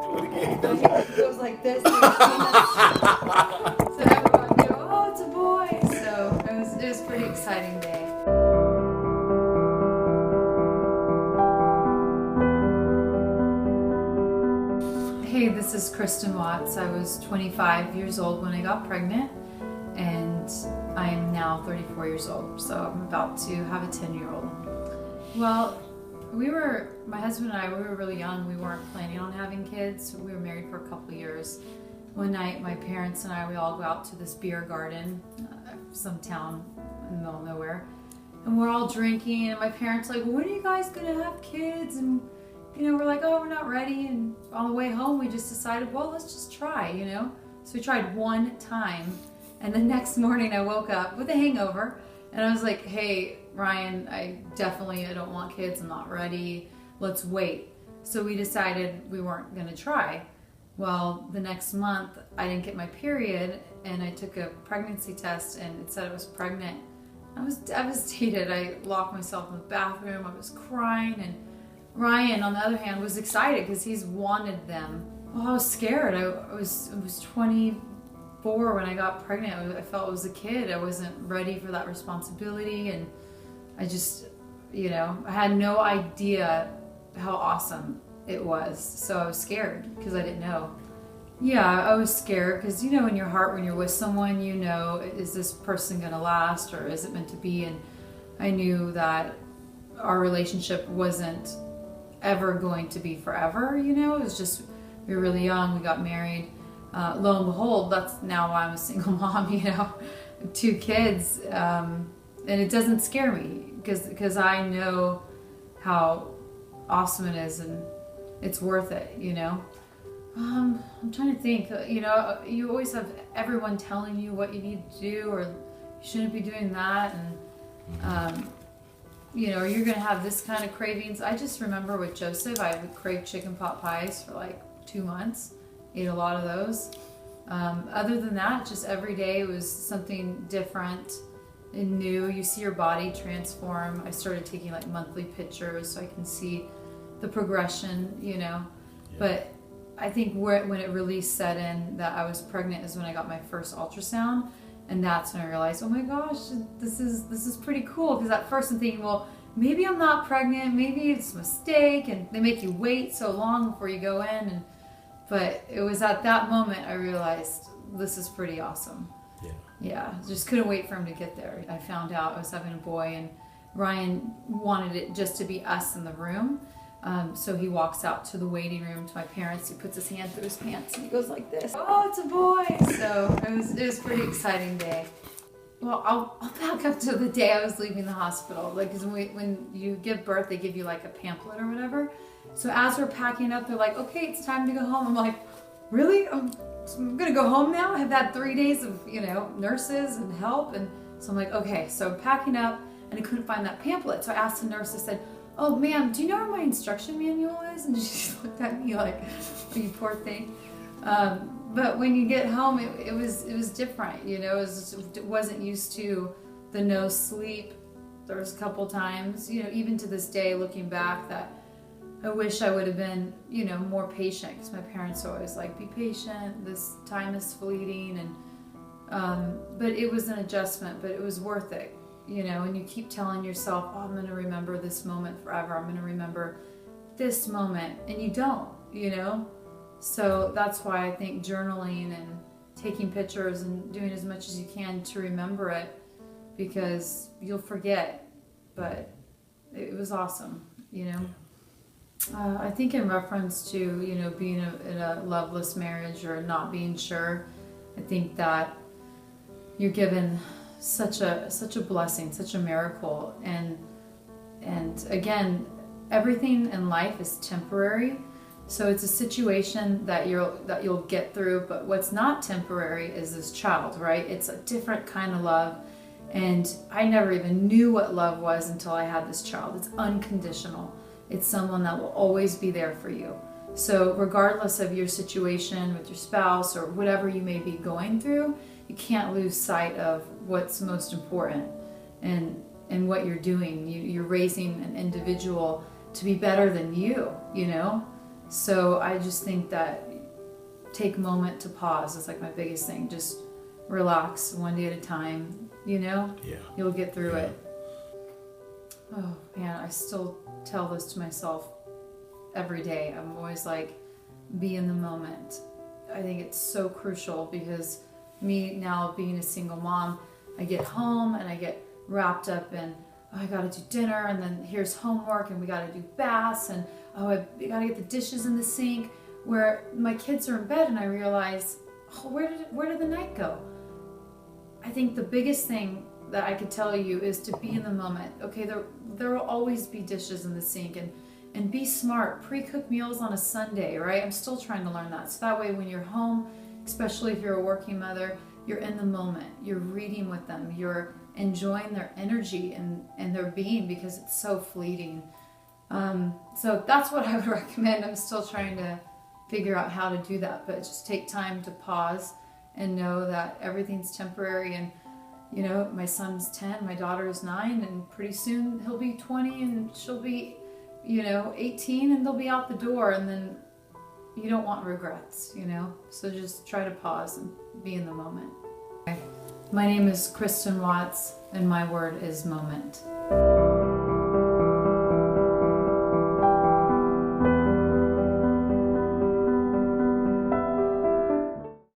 It goes like this. So everyone knew, oh, it's a boy. So it was a pretty exciting day. Hey, this is Kristin Watts. I was 25 years old when I got pregnant, and I am now 34 years old. So I'm about to have a 10-year-old. Well, my husband and I, we were really young. We weren't planning on having kids. We were married for a couple of years. One night, my parents and I, we all go out to this beer garden, some town in the middle of nowhere, and we're all drinking, and my parents are like, well, when are you guys gonna have kids? And we're like, oh, we're not ready. And on the way home, we just decided, well, let's just try, So we tried one time, and the next morning I woke up with a hangover, and I was like, hey, Ryan, I don't want kids. I'm not ready. Let's wait. So we decided we weren't going to try. Well, the next month I didn't get my period, and I took a pregnancy test, and it said I was pregnant. I was devastated. I locked myself in the bathroom. I was crying, and Ryan, on the other hand, was excited because he's wanted them. Well, I was scared. I was 24 when I got pregnant. I felt I was a kid. I wasn't ready for that responsibility, and I just, I had no idea how awesome it was. So I was scared because I didn't know. Yeah, I was scared because, in your heart, when you're with someone, is this person going to last, or is it meant to be? And I knew that our relationship wasn't ever going to be forever. It was just, we were really young, we got married. Lo and behold, that's now why I'm a single mom, 2 kids. And it doesn't scare me because I know how awesome it is, and it's worth it, I'm trying to think, you always have everyone telling you what you need to do, or you shouldn't be doing that, and or you're gonna have this kind of cravings. I just remember with Joseph, I would crave chicken pot pies for like 2 months, ate a lot of those. Other than that, just every day was something different and new. You see your body transform. I started taking like monthly pictures so I can see the progression, Yeah. But I think when it really set in that I was pregnant is when I got my first ultrasound, and that's when I realized, oh my gosh, this is pretty cool. Because at first I'm thinking, well, maybe I'm not pregnant, maybe it's a mistake, and they make you wait so long before you go in. But it was at that moment I realized this is pretty awesome. Yeah, just couldn't wait for him to get there. I found out I was having a boy, and Ryan wanted it just to be us in the room. So he walks out to the waiting room to my parents. He puts his hand through his pants and he goes like this. Oh, it's a boy! So it was a pretty exciting day. Well, I'll back up to the day I was leaving the hospital. Like, cause when you give birth, they give you like a pamphlet or whatever. So as we're packing up, they're like, okay, it's time to go home. I'm like, really? I'm gonna go home now? I've had 3 days of, nurses and help. And so I'm like, okay. So I'm packing up, and I couldn't find that pamphlet. So I asked the nurse, I said, oh, ma'am, do you know where my instruction manual is? And she looked at me like, oh, you poor thing. But when you get home, it was different, it wasn't used to the no sleep. There was a couple times, even to this day, looking back, that I wish I would have been, more patient, because my parents are always like, be patient, this time is fleeting. And but it was an adjustment, but it was worth it. And you keep telling yourself, oh, I'm going to remember this moment forever. I'm going to remember this moment. And you don't, So that's why I think journaling and taking pictures and doing as much as you can to remember it, because you'll forget. But it was awesome, I think in reference to, being in a loveless marriage or not being sure, I think that you're given such a blessing, such a miracle, and again, everything in life is temporary. So it's a situation that you'll get through, but what's not temporary is this child, right? It's a different kind of love, and I never even knew what love was until I had this child. It's unconditional. It's someone that will always be there for you. So regardless of your situation with your spouse or whatever you may be going through, you can't lose sight of what's most important and what you're doing. You're raising an individual to be better than you, So I just think that take a moment to pause is like my biggest thing. Just relax one day at a time, you know? Yeah. You'll get through it. Oh man, I still tell this to myself every day. I'm always like, be in the moment. I think it's so crucial because me now being a single mom, I get home and I get wrapped up in, oh, I gotta do dinner, and then here's homework, and we gotta do baths, and oh, I gotta get the dishes in the sink, where my kids are in bed and I realize, oh, where did the night go? I think the biggest thing that I could tell you is to be in the moment. Okay, there will always be dishes in the sink, and be smart. Pre-cook meals on a Sunday, right? I'm still trying to learn that. So that way when you're home, especially if you're a working mother, you're in the moment. You're reading with them. You're enjoying their energy and their being, because it's so fleeting. So that's what I would recommend. I'm still trying to figure out how to do that, but just take time to pause and know that everything's temporary. And you know, my son's 10, my daughter is 9, and pretty soon he'll be 20 and she'll be, you know, 18, and they'll be out the door, and then you don't want regrets, you know? So just try to pause and be in the moment. Okay. My name is Kristin Watts, and my word is moment.